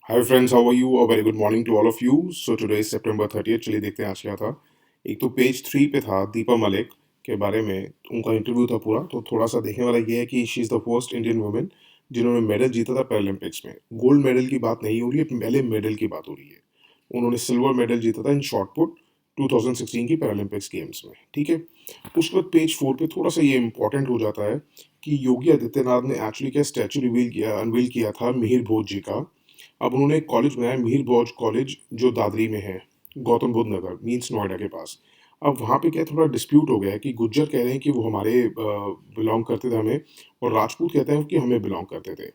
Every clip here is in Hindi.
Hi friends, how are you? A very good morning to all of you. So today is September 30th। चलिए देखते हैं आज क्या था। एक तो पेज 3 पे था दीपा मलिक के बारे में। उनका इंटरव्यू था पूरा, तो थोड़ा सा देखने वाला ये है कि she is the first Indian women जिन्होंने मेडल जीता था पैरालंपिक्स में। गोल्ड मेडल की बात नहीं हो रही है, पहले मेडल की बात हो रही है। उन्होंने सिल्वर मेडल जीता था इन शॉट पुट 2016 की पैरालंपिक्स गेम्स में। ठीक है। उसके बाद पेज 4 पे थोड़ा सा ये इंपॉर्टेंट हो जाता है कि योगी आदित्यनाथ ने एक्चुअली क्या स्टैचू रिवील किया, अनवील किया था मिहिर भोज जी का। अब उन्होंने एक कॉलेज बनाया मिहिर भोज कॉलेज, जो दादरी में है, गौतम बुद्ध नगर मीन्स नोएडा के पास। अब वहाँ पे क्या थोड़ा डिस्प्यूट हो गया है कि गुज्जर कह रहे हैं कि वो हमारे बिलोंग करते थे हमें, और राजपूत कहते हैं कि हमें बिलोंग करते थे।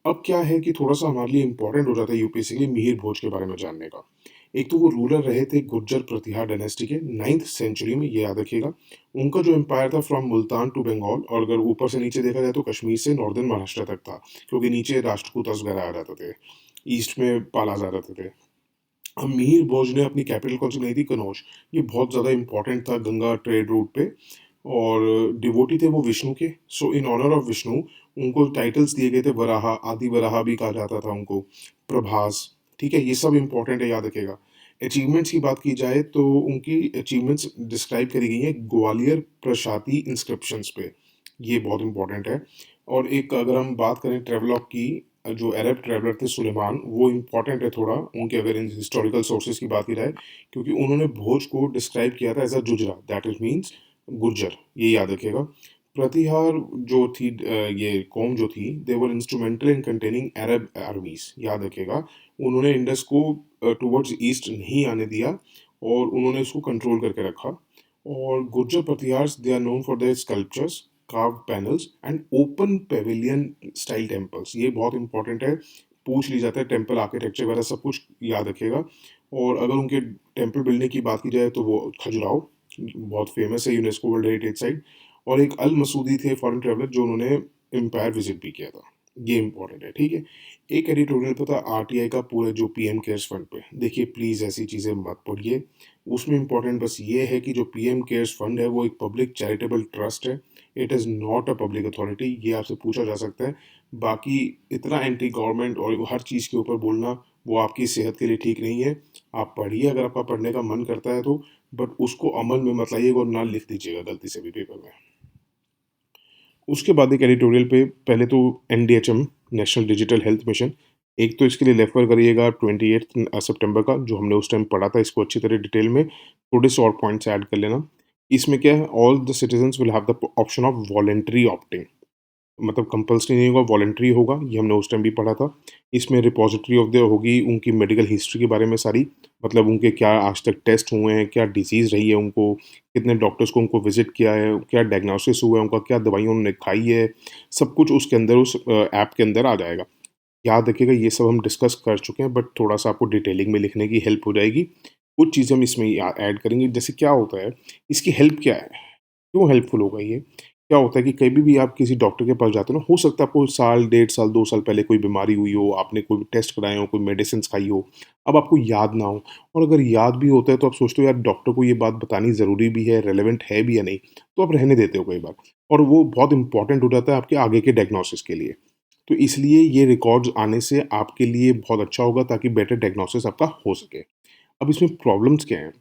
अब क्या है कि थोड़ा सा हमारे लिए इंपॉर्टेंट हो जाता है यूपीएससी के लिए मिहिर भोज के बारे में जानने का। एक तो वो रूलर रहे थे गुर्जर प्रतिहार डायनेस्टी के 9th सेंचुरी में, ये याद रखिएगा। उनका जो एम्पायर था फ्रॉम मुल्तान टू बंगाल, और अगर ऊपर से नीचे देखा जाए तो कश्मीर से नॉर्दर्न महाराष्ट्र तक था, क्योंकि नीचे राष्ट्रकूट वगैरह आ जाते थे, ईस्ट में पालाज आ जाते थे। अब मिहिर भोज ने अपनी कैपिटल कौन सी बनाई थी? कनौज। ये बहुत ज़्यादा इंपॉर्टेंट था गंगा ट्रेड रूट पे, और डिवोटी थे वो विष्णु के। सो इन ऑनर ऑफ विष्णु उनको टाइटल्स दिए गए थे, वराहा, आदि वराहा भी कहा जाता था उनको, प्रभास। ठीक है, ये सब इंपॉर्टेंट है, याद रखेगा। अचीवमेंट्स की बात की जाए तो उनकी अचीवमेंट्स डिस्क्राइब करी गई हैं ग्वालियर प्रशाती इंस्क्रिप्शंस पे। ये बहुत इंपॉर्टेंट है। और एक अगर हम बात करें ट्रेवलॉग की, जो अरब ट्रैवलर थे सुलेमान, वो इम्पॉर्टेंट है थोड़ा उनके, अगर इन हिस्टोरिकल सोर्सेज की बात की जाए, क्योंकि उन्होंने भोज को डिस्क्राइब किया था as a Jujra, that is means Gurjar. ये याद रखिएगा। प्रतिहार जो थी, ये कौम जो थी, दे वर इंस्ट्रूमेंटल इन कंटेनिंग अरब आर्मीज, याद रखिएगा। उन्होंने इंडस को टुवर्ड्स ईस्ट नहीं आने दिया, और उन्होंने उसको कंट्रोल करके रखा। और Gurjar Pratiharas, they are known for their sculptures, carved panels and open pavilion style temples। ये बहुत इंपॉर्टेंट है, पूछ ली जाता है टेम्पल आर्किटेक्चर वगैरह सब कुछ, याद रखिएगा। और अगर उनके टेम्पल बिल्डिंग की बात की जाए तो वो खजुराहो बहुत फेमस है, यूनेस्को वर्ल्ड हेरिटेज साइट। और एक अल मसूदी थे फॉरेन ट्रैवलर, जो उन्होंने एम्पायर विजिट भी किया था। ये इंपॉर्टेंट है, ठीक है। एक एडिटोरियल पे था आरटीआई का पूरे जो पीएम केयर्स फंड पे। देखिए प्लीज़ ऐसी चीज़ें मत पढ़िए। उसमें इंपॉर्टेंट बस ये है कि जो पीएम केयर्स फंड है वो एक पब्लिक चैरिटेबल ट्रस्ट है। It is not a public authority, ये आपसे पूछा जा सकता है। बाकी इतना एंटी गवर्नमेंट और हर चीज़ के ऊपर बोलना, वो आपकी सेहत के लिए ठीक नहीं है। आप पढ़िए अगर आपका पढ़ने का मन करता है तो, बट उसको अमल में मत लाइएगा और ना लिख दीजिएगा गलती से भी पेपर में। उसके बाद एक एडिटोरियल पे पहले तो एनडीएचएम, नेशनल डिजिटल हेल्थ मिशन। एक तो इसके लिए रेफर करिएगा 28 सितंबर का, जो हमने उस टाइम पढ़ा था इसको अच्छी तरह डिटेल में। थोड़े से और पॉइंट्स ऐड कर लेना। इसमें क्या है, all the citizens will have the option of voluntary opting, मतलब कंपल्सरी नहीं होगा, वॉलंटरी होगा, ये हमने उस टाइम भी पढ़ा था। इसमें रिपॉजिटरी ऑफ द होगी उनकी मेडिकल हिस्ट्री के बारे में सारी, मतलब उनके क्या आज तक टेस्ट हुए हैं, क्या डिसीज़ रही है उनको, कितने डॉक्टर्स को उनको विजिट किया है, क्या डायग्नोसिस हुआ है उनका, क्या दवाइयाँ उन्होंने खाई है, सब कुछ उसके अंदर उस ऐप के अंदर आ जाएगा। याद रखिएगा ये सब हम डिस्कस कर चुके हैं, बट थोड़ा सा आपको डिटेलिंग में लिखने की हेल्प हो जाएगी। कुछ चीज़ें हम इसमें ऐड करेंगे, जैसे क्या होता है, इसकी हेल्प क्या है, क्यों हेल्पफुल होगा ये? क्या होता है कि कभी भी आप किसी डॉक्टर के पास जाते हो ना, हो सकता है आपको साल, डेढ़ साल, 2 साल पहले कोई बीमारी हुई हो, आपने कोई टेस्ट कराए हो, कोई मेडिसिन्स खाई हो, अब आपको याद ना हो। और अगर याद भी होता है तो आप सोचते हो यार डॉक्टर को ये बात बतानी ज़रूरी भी है, रेलेवेंट है भी या नहीं, तो आप रहने देते हो कई बार। और वो बहुत इंपॉर्टेंट हो जाता है आपके आगे के डायग्नोसिस के लिए। तो इसलिए ये रिकॉर्ड्स आने से आपके लिए बहुत अच्छा होगा, ताकि बेटर डायग्नोसिस आपका हो सके। अब इसमें प्रॉब्लम्स क्या हैं?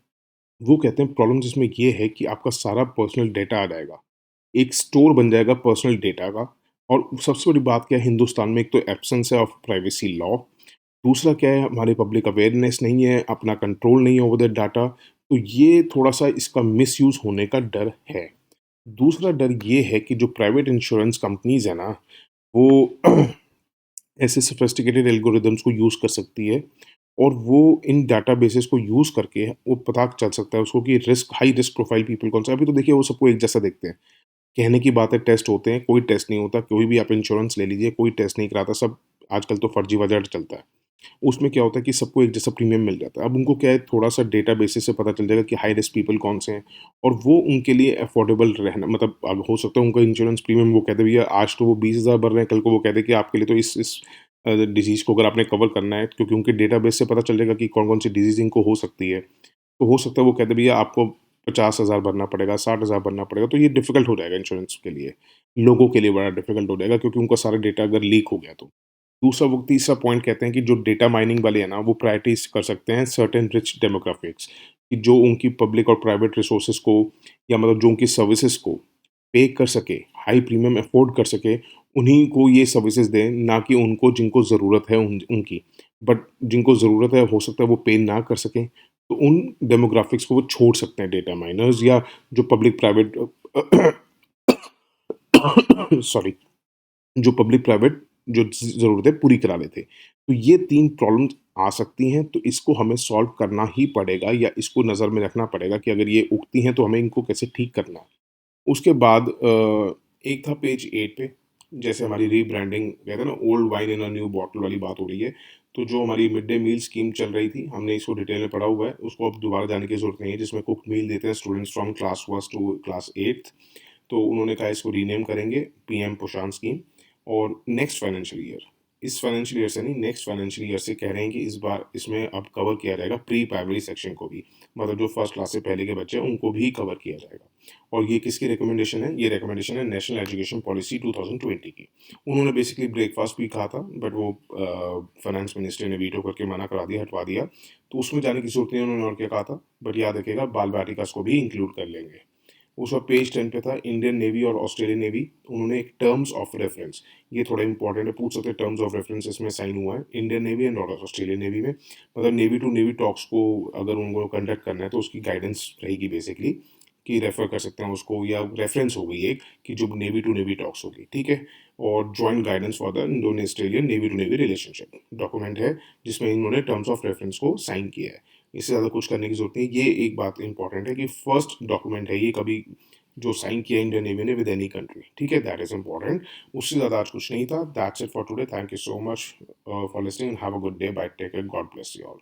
वो कहते हैं प्रॉब्लम्स इसमें ये है कि आपका सारा पर्सनल डेटा आ जाएगा। एक स्टोर बन जाएगा पर्सनल डेटा का। और सबसे बड़ी बात क्या है, हिंदुस्तान में एक तो एब्सेंस है ऑफ प्राइवेसी लॉ। दूसरा क्या है, हमारी पब्लिक अवेयरनेस नहीं है, अपना कंट्रोल नहीं है ओवर द डाटा। तो ये थोड़ा-सा इसका मिसयूज़ होने का डर है। दूसरा डर ये है कि जो प्राइवेट इंश्योरेंस कंपनीज़ है ना, वो ऐसे सोफिस्टिकेटेड एल्गोरिदम्स को यूज़ कर सकती है, और वो इन डाटाबेसेस को यूज़ करके वो पता चल सकता है उसको कि risk, high risk profile people कौन सा है। अभी तो देखिए वो सबको एक जैसा देखते हैं। कहने की बात है टेस्ट होते हैं, कोई टेस्ट नहीं होता। कोई भी आप इंश्योरेंस ले लीजिए, कोई टेस्ट नहीं कराता, सब आजकल तो फर्जी-वजह चलता है। उसमें क्या होता है कि सबको एक जैसा प्रीमियम मिल जाता है। अब उनको क्या है, थोड़ा-सा डेटाबेसेस से पता चल जाएगा कि हाई रिस्क पीपल कौन से हैं, और वो उनके लिए अफोर्डेबल रहना, मतलब अब हो सकता है उनका इंश्योरेंस प्रीमियम वो कह दे भैया आज तो वो 20,000 भर रहे हैं, कल को वो कह दे कि आपके लिए तो इस डिज़ीज़ को अगर आपने कवर करना है, क्योंकि उनके डेटाबेस से पता चल जाएगा कि कौन-कौन सी डिज़ीज़ इनको हो सकती है। तो हो सकता है वो कह दे भैया आपको 50,000 भरना पड़ेगा, 60,000 भरना पड़ेगा, तो ये डिफ़िकल्ट हो जाएगा इंश्योरेंस के लिए। लोगों के लिए बड़ा डिफ़िकल्ट हो जाएगा, क्योंकि उनका सारा डेटा अगर लीक हो गया तो। दूसरा वो तीसरा पॉइंट कहते हैं कि जो डेटा माइनिंग वाले हैं ना, वो प्रायोरिटीज कर सकते हैं सर्टेन रिच डेमोग्राफिक्स, कि जो उनकी पब्लिक और प्राइवेट रिसोर्सेज को या मतलब जो उनकी सर्विसेज को पे कर सके, हाई प्रीमियम अफोर्ड कर सके, उन्हीं को ये सर्विसेज दें, ना कि उनको जिनको ज़रूरत है उनकी। बट जिनको ज़रूरत है हो सकता है वो पे ना कर सकें, तो उन डेमोग्राफिक्स को वो छोड़ सकते हैं डेटा माइनर्स या जो पब्लिक प्राइवेट सॉरी, जो पब्लिक प्राइवेट जो ज़रूरतें पूरी करा लेते। तो ये 3 प्रॉब्लम्स आ सकती हैं, तो इसको हमें सॉल्व करना ही पड़ेगा या इसको नज़र में रखना पड़ेगा कि अगर ये उगती हैं तो हमें इनको कैसे ठीक करना है। उसके बाद एक था पेज 8 पे, जैसे हमारी रीब्रांडिंग कहते हैं ना, old wine in a new bottle वाली बात हो रही है। तो जो हमारी मिड डे मील स्कीम चल रही थी, हमने इसको डिटेल में पढ़ा हुआ है, उसको अब दोबारा जाने की ज़रूरत नहीं है, जिसमें कुक्ड मील देते हैं students from class 1 to class 8th। तो उन्होंने कहा इसको रीनेम करेंगे पीएम पोषण स्कीम। और नेक्स्ट फाइनेंशियल ईयर, इस फाइनेंशियल ईयर से नहीं, नेक्स्ट फाइनेंशियल ईयर से कह रहे हैं कि इस बार इसमें अब कवर किया जाएगा प्री प्राइमरी सेक्शन को भी, मतलब जो फर्स्ट क्लास से पहले के बच्चे हैं उनको भी कवर किया जाएगा। और ये किसकी रिकमेंडेशन है? ये रिकमेंडेशन है नेशनल एजुकेशन पॉलिसी 2020 की। उन्होंने बेसिकली ब्रेकफास्ट भी कहा था, बट वो फाइनेंस मिनिस्टर ने वीटो करके मना करा दिया, हटवा दिया। तो उसमें जाने की जरूरत नहीं, उन्होंने और क्या कहा था, बट याद रखेगा बाल बालिकास को भी इंक्लूड कर लेंगे। उसका पेज 10 पे था इंडियन नेवी और ऑस्ट्रेलियन नेवी। उन्होंने एक टर्म्स ऑफ रेफरेंस, ये थोड़ा इंपॉर्टेंट है, पूछ सकते हैं टर्म्स ऑफ रेफरेंस इसमें साइन हुआ है Indian navy and Australian navy में। मतलब नेवी टू नेवी टॉक्स को अगर उनको कंडक्ट करना है तो उसकी गाइडेंस रहेगी बेसिकली, कि रेफर कर सकते हैं उसको, या रेफरेंस हो गई एक कि जो नेवी टू नेवी टॉक्स होगी, ठीक है। और joint guidance for the Indo Australian navy to navy relationship document है, जिसमें इन्होंने टर्म्स ऑफ रेफरेंस को साइन किया है। इससे ज़्यादा कुछ करने की जरूरत नहीं। ये एक बात इंपॉर्टेंट है कि फर्स्ट डॉक्यूमेंट है ये कभी जो साइन किया इंडियन नेवी ने विद एनी कंट्री, ठीक है, दैट इज इंपॉर्टेंट। उससे ज़्यादा आज कुछ नहीं था। That's it for today. Thank you so much for listening. Have a good day. Bye. Take care. God bless you all.